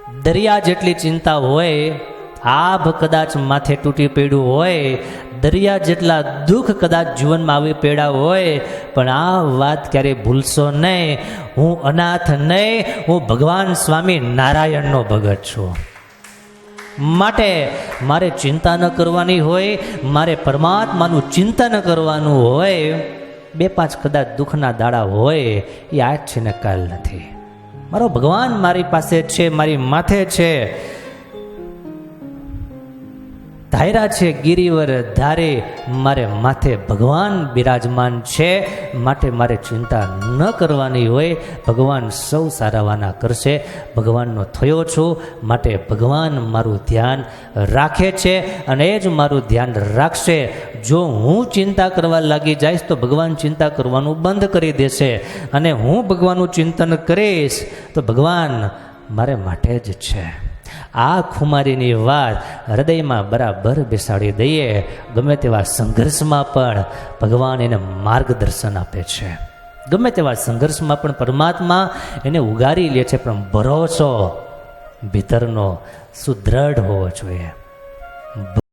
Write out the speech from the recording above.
દરિયા જેટલી ચિંતા હોય, આભ કદાચ માથે તૂટી પડ્યું હોય, દરિયા જેટલા દુઃખ કદાચ જીવનમાં આવી પડ્યા હોય, પણ આ વાત ક્યારેય ભૂલશો નહીં, હું અનાથ નહીં, હું ભગવાન સ્વામી નારાયણનો ભગત છું. માટે મારે ચિંતા ન કરવાની હોય, મારે પરમાત્માનું ચિંતન કરવાનું હોય. 2-5 કદાચ દુઃખના દાડા હોય એ આજ છે ને કાલ નથી. મારો ભગવાન મારી પાસે છે, મારી માથે છે, ધાયરા છે ગિરિવર ધારે, મારે માથે ભગવાન બિરાજમાન છે. માટે મારે ચિંતા ન કરવાની હોય. ભગવાન સૌ સારાવાના કરશે. ભગવાનનો થયો છું, માટે ભગવાન મારું ધ્યાન રાખે છે અને એ જ મારું ધ્યાન રાખશે. જો હું ચિંતા કરવા લાગી જઈશ તો ભગવાન ચિંતા કરવાનું બંધ કરી દેશે, અને હું ભગવાનનું ચિંતન કરીશ તો ભગવાન મારે માટે જ છે. આ ખુમારીની વાત હૃદયમાં બરાબર બેસાડી દઈએ. ગમે તેવા સંઘર્ષમાં પણ ભગવાન એને માર્ગદર્શન આપે છે. ગમે તેવા સંઘર્ષમાં પણ પરમાત્મા એને ઉગારી લે છે, પણ ભરોસો ભીતરનો સુદ્રઢ હોવો જોઈએ.